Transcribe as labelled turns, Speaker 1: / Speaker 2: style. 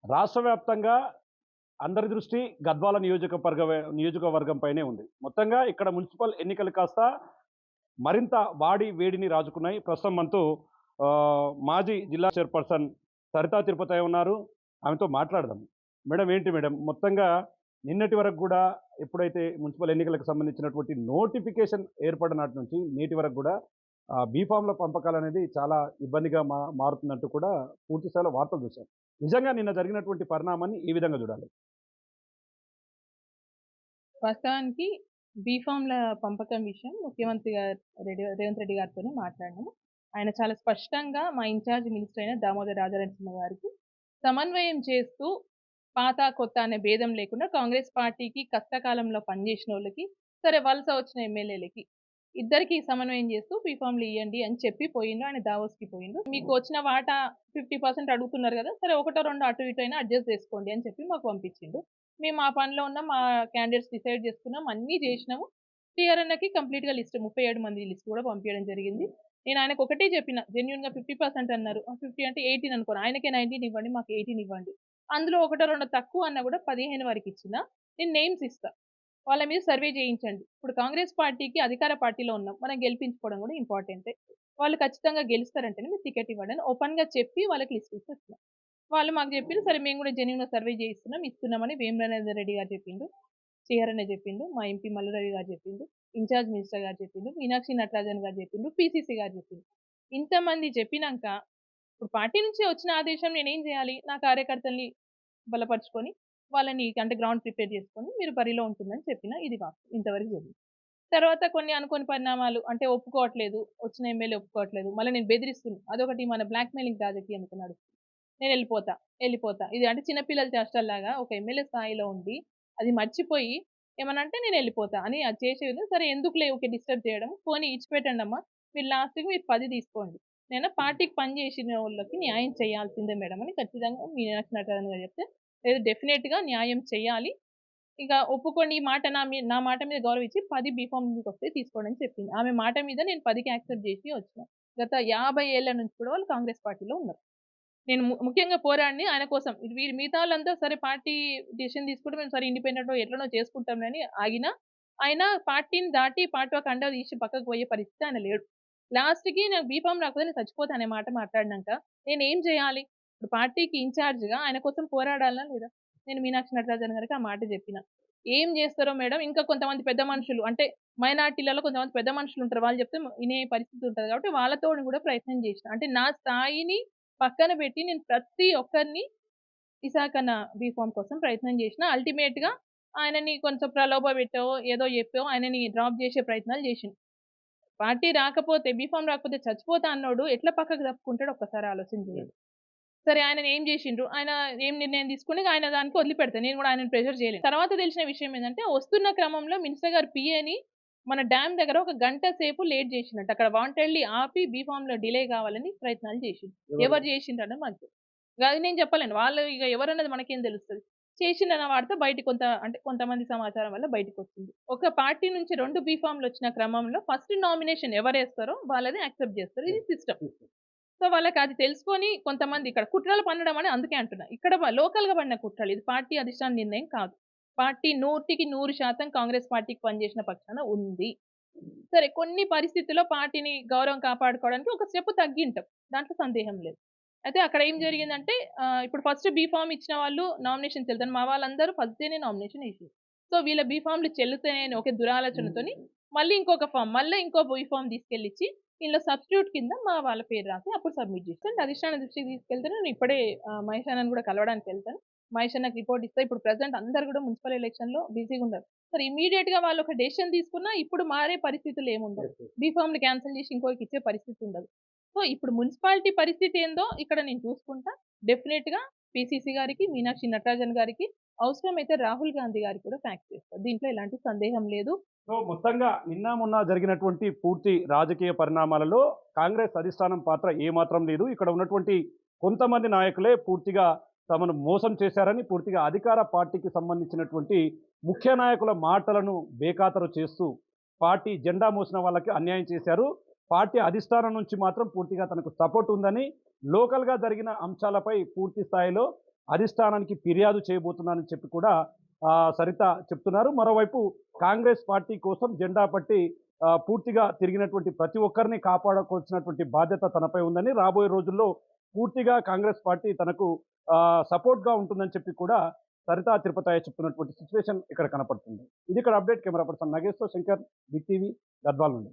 Speaker 1: రాష్ట్ర వ్యాప్తంగా అందరి దృష్టి గద్వాల నియోజకవర్గంపైనే ఉంది. మొత్తంగా ఇక్కడ మున్సిపల్ ఎన్నికలు కాస్త మరింత వాడి వేడిని రాజుకున్నాయి. ప్రస్తుతం మనతో మాజీ జిల్లా చైర్పర్సన్ సరితా తిరుపతయ్య ఉన్నారు. ఆమెతో మాట్లాడదాం. మేడం ఏంటి మేడం మొత్తంగా నిన్నటి వరకు గూడా ఎప్పుడైతే మున్సిపల్ ఎన్నికలకు సంబంధించినటువంటి నోటిఫికేషన్ ఏర్పడినాటి నుంచి నేటి వరకు గూడా బీఫామ్‌ల పంపకాలనేది చాలా ఇబ్బందిగా మారుతుందంటూ కూడా పూర్తి స్థాయిలో వార్తలు చూసాం. నిజంగా నిన్న జరిగినటువంటి పరిణామాన్ని ఏ విధంగా చూడాలి?
Speaker 2: వాస్తవానికి బీఫామ్‌ల పంపకం విషయం ముఖ్యమంత్రి గారు రేవంత్ రెడ్డి గారితోనే మాట్లాడినాము. ఆయన చాలా స్పష్టంగా మా ఇన్‌చార్జ్ మినిస్టర్ అయిన దామోదర్ రాజనరసింహ గారికి సమన్వయం చేస్తూ పాత, కొత్త అనే భేదం లేకుండా కాంగ్రెస్ పార్టీకి కష్టకాలంలో పనిచేసినోళ్ళకి, సరే వలస వచ్చిన ఎమ్మెల్యేలకి ఇద్దరికీ సమన్వయం చేస్తూ బీఫామ్‌లు ఇయ్యండి అని చెప్పి పోయిండు. ఆయన దావోస్‌కి పోయిండు. మీకు వచ్చిన వాటా 50% అడుగుతున్నారు గదా! సరే ఒకటో రెండో అటు ఇటు అయినా అడ్జస్ట్ చేసుకోండి అని చెప్పి మాకు పంపించిండు. మేము ఆ పనిలో ఉన్నాం. మా క్యాండిడేట్స్ డిసైడ్ చేసుకున్నాం. అన్నీ జేసినాము. టీఆర్ అన్నకి కంప్లీట్‌గా లిస్ట్ 37 మంది లిస్ట్ కూడా పంపియడం జరిగింది. నేను ఆయనకు ఒకటే చెప్పిన జెన్యూన్‌గా 50% అన్నారు. 50 అంటే 18 అనుకోను. ఆయనకే 19 ఇవ్వండి. మాకు 18 ఇవ్వండి. అందులో ఒకటో రెండో తక్కువ అన్నా కూడా 15 వరకు ఇచ్చినా నేను నేమ్స్ ఇస్తా. వాళ్ళ మీద సర్వే చేయించండి. ఇప్పుడు కాంగ్రెస్ పార్టీకి అధికార పార్టీలో ఉన్నాం. మనం గెలిపించుకోవడం కూడా ఇంపార్టెంటే. వాళ్ళు ఖచ్చితంగా గెలుస్తారంటేనే మీరు టికెట్ ఇవ్వండి అని ఓపెన్‌గా చెప్పి వాళ్ళకి లిస్ట్ ఇచ్చి వచ్చిన. వాళ్ళు మాకు జెప్పిర్రు. సరే మేము గూడా జెన్యూన్‌గా సర్వే జేయిస్తున్నాం, ఇస్తున్నామని వేములనరేందర్ రెడ్డి గారు జెప్పిండు. శ్రీహరన్న జెప్పిండు. మా ఎంపీ మల్లురవి గారు జెప్పిండు. ఇన్‌చార్జ్ మినిస్టర్ గారు జెప్పిండు. మీనాక్షి నటరాజన్ గారు జెప్పిండు. పీసీసీ గారు జెప్పిండు. ఇంతమంది చెప్పినంక ఇప్పుడు పార్టీ నుంచి వచ్చిన ఆదేశం నేనేం జేయాలి? నా కార్యకర్తల్ని బలపరుచుకొని, వాళ్ళని అంటే గ్రౌండ్ ప్రిపేర్ చేసుకొని మీరు బరిలో ఉంటుందని చెప్పిన. ఇది వాస్తవం. ఇంతవరకు జరిగింది. తర్వాత కొన్ని అనుకోని పరిణామాలు అంటే ఒప్పుకోవట్లేదు. వచ్చిన ఎమ్మెల్యే ఒప్పుకోవట్లేదు. మళ్ళా నేను బెదిరిస్తున్నా. అదొకటి మన బ్లాక్‌మెయిలింగ్ రాజకీయం ఇక్కడ నడుస్తుంది. నేనెళ్ళిపోతా, ఎళ్ళిపోతా. ఇది అంటే చిన్న పిల్లల చేష్టల్లాగా ఒక ఎమ్మెల్యే స్థాయిలో ఉండి, అది మర్చిపోయి ఏమనంటే నేనెళ్ళిపోతా అని అది చేసేది. సరే ఎందుకులే ఊకే డిస్టర్బ్ చేయడం. పోనీ ఇడిచిపెట్టండమ్మా. మీరు లాస్ట్‌కి మీరు 10 తీసుకోండి. నేను పార్టీకి పని చేసినోళ్ళకి న్యాయం చేయాల్సిందే మేడం అని ఖచ్చితంగా మీనాక్షి నటరాజన్ గారు చెప్తే, లేదు డెఫినెట్‌గా న్యాయం చేయాలి. ఇక ఒప్పుకోండి ఈ మాట నా మాట మీద గౌరవం ఇచ్చి 10 బీఫార్మ్ మీకొస్తాయి తీసుకోండి అని చెప్పింది. ఆమె మాట మీద నేను 10కి యాక్సెప్ట్ చేసి వచ్చిన. గత 50 ఏళ్ల నుంచి కూడా వాళ్ళు కాంగ్రెస్ పార్టీలో ఉన్నారు. నేను ముఖ్యంగా పోరాడిని ఆయన కోసం. వీరు మిగతా వాళ్ళంతా సరే పార్టీ డెసిషన్ తీసుకుంటే మేము సరే ఇండిపెండెంటో ఎట్లనో చేసుకుంటాంలే అని ఆగినా, ఆయన పార్టీని దాటి పార్టీ ఒక కండువా తీసి పక్కకు పోయే పరిస్థితి ఆయన లేడు. లాస్ట్‌కి నాకు బీఫార్మ్ రాకపోతే నేను చచ్చిపోతా అనే మాట మాట్లాడినంక నేనేం చేయాలి? ఇప్పుడు పార్టీకి ఇన్‌చార్జ్‌గా ఆయన కోసం పోరాడాలా లేదా? నేను మీనాక్షి నటరాజన్ గారికి ఆ మాట చెప్పిన. ఏం చేస్తారో మేడం ఇంకా కొంతమంది పెద్ద మనుషులు అంటే మైనారిటీలలో కొంతమంది పెద్ద మనుషులుంటారు. వాళ్ళు చెప్తే ఇనే పరిస్థితి ఉంటది కాబట్టి వాళ్ళతోని కూడా ప్రయత్నం చేసిన. అంటే నా స్థాయిని పక్కన పెట్టి నేను ప్రతి ఒక్కరిని ఇసాకన్న బీఫార్మ్ కోసం ప్రయత్నం చేషినా. అల్టిమేట్‌గా ఆయనని కొంచెం ప్రలోభపెట్టో, ఏదో జెప్పో ఆయనని డ్రాప్ జేసే ప్రయత్నాలు జేషిండు. పార్టీ రాకపోతే బీఫార్మ్ రాకపోతే చచ్చిపోతా అన్నోడు ఎట్లా పక్కకు తప్పుకుంటాడో ఒక్కసారి ఆలోచన జేయండి. సరే ఆయనని ఏం జేషిండ్రు? ఆయన ఏం నిర్ణయం తీసుకొని ఆయన దానికి వదిలిపెడతా. నేను గూడా ఆయనని ప్రెషర్ చేయలేను. తర్వాత తెలిసిన విషయం ఏందంటే వస్తున్న క్రమంలో మినిస్టర్ గారు పీఏని మన డ్యామ్ దగ్గర ఒక గంట సేపు లేట్ జేషిండంట. అక్కడ వాంటెడ్‌లీ ఆపి బీఫార్మ్‌లో డిలే గావాలని ప్రయత్నాలు జేషిండు.
Speaker 1: ఎవరు?
Speaker 2: ఎవరు జేషిండ్రన్నది మాకు అది నేను చెప్పలేను. వాళ్ళు ఇగ ఎవరన్నది మనకేం తెలుస్తది. చేషిండన్న వార్త అంటే కొంతమంది సమాచారం వల్ల బయటికొచ్చింది. ఒక పార్టీ నుంచి 2 బీఫార్మ్‌లొచ్చిన క్రమంలో ఫస్ట్ నామినేషన్ ఎవరేస్తారో వాళ్ళది యాక్సెప్ట్ జేస్తారు. ఇది సిస్టమ్. సో, వాళ్ళకది తెలుసుకొని కొంతమంది ఇక్కడ కుట్రలు పన్నడం అని అందుకే అంటున్నా. ఇక్కడ లోకల్‌గా పడిన కుట్రలు. ఇది పార్టీ అధిష్టాన నిర్ణయం కాదు. పార్టీ 100కి 100% కాంగ్రెస్ పార్టీకి పనిచేసిన పక్షాన ఉంది. సరే కొన్ని పరిస్థితుల్లో పార్టీని గౌరవం కాపాడుకోవడానికి ఒక స్టెప్ తగ్గింటాం. దాంట్లో సందేహం లేదు. అయితే అక్కడ ఏం జరిగిందంటే ఇప్పుడు ఫస్ట్ బీఫార్మ్ ఇచ్చిన వాళ్ళు నామినేషన్ చెల్లుతారు. మా వాళ్ళందరూ ఫస్ట్ డేనే నామినేషన్ ఏసిర్రు. సో, వీళ్ళ బీఫార్మ్‌లు చెల్లుతాయని ఒకే దురాలోచనతోని మళ్ళీ ఇంకొక ఫార్మ్, మళ్ళా ఇంకో బీఫార్మ్ తీసుకెళ్ళిచ్చి ఇందులో సబ్‌స్టిట్యూట్ కింద మా వాళ్ళ పేరు రాసి అప్పుడు సబ్మిట్ చేసి అంటే అధిష్టాన దృష్టికి తీసుకెళ్తే నేను ఇప్పుడే మహేష్ అన్నని కూడా కలవడానికెళ్తాను. మహేష్ అన్నకి రిపోర్ట్ ఇస్తా. ఇప్పుడు ప్రెజెంట్ అందరూ కూడా మున్సిపల్ ఎలక్షన్‌లో బిజీగున్నారు. సరే ఇమ్మీడియేట్‌గా వాళ్ళు ఒక డెసిషన్ తీసుకున్నా ఇప్పుడు మారే పరిస్థితులు ఏముండవు. బీఫార్మ్‌లు క్యాన్సెల్ చేసి ఇంకోరికి ఇచ్చే పరిస్థితి ఉండదు. సో, ఇప్పుడు మున్సిపాలిటీ పరిస్థితి ఏందో ఇక్కడ నేను చూసుకుంటా. డెఫినెట్‌గా పీసీసీ గారికి, మీనాక్షి నటరాజన్ గారికి అవసరమైతే రాహుల్ గాంధీ గారికి కూడా ఫ్యాక్స్ చేస్తా. దీంట్లో ఎలాంటి సందేహం లేదు.
Speaker 1: సో, మొత్తంగా నిన్న మొన్న జరిగినటువంటి పూర్తి రాజకీయ పరిణామాలలో కాంగ్రెస్ అధిష్టానం పాత్ర ఏమాత్రం లేదు. ఇక్కడ ఉన్నటువంటి కొంతమంది నాయకులే పూర్తిగా తమను మోసం చేశారని, పూర్తిగా అధికార పార్టీకి సంబంధించినటువంటి ముఖ్య నాయకుల మాటలను బేఖాతరు చేస్తూ, పార్టీ జెండా మోసిన వాళ్ళకి అన్యాయం చేశారు. పార్టీ అధిష్టానం నుంచి మాత్రం పూర్తిగా తనకు సపోర్ట్ ఉందని, లోకల్‌గా జరిగిన అంశాలపై పూర్తి స్థాయిలో అధిష్టానానికి ఫిర్యాదు చేయబోతున్నానని చెప్పి కూడా సరిత చెప్తున్నారు. మరోవైపు కాంగ్రెస్ పార్టీ కోసం జెండా పట్టి పూర్తిగా తిరిగినటువంటి ప్రతి ఒక్కరిని కాపాడుకోవాల్సినటువంటి బాధ్యత తనపై ఉందని, రాబోయే రోజుల్లో పూర్తిగా కాంగ్రెస్ పార్టీ తనకు సపోర్ట్‌గా ఉంటుందని చెప్పి కూడా సరితా తిరుపతయ్య చెప్తున్నటువంటి సిట్యుయేషన్ ఇక్కడ కనపడుతుంది. ఇది ఇక్కడ అప్డేట్. కెమెరా పర్సన్ నగేష్‌తో శంకర్, బిగ్ టీవీ, గద్వాల నుండి.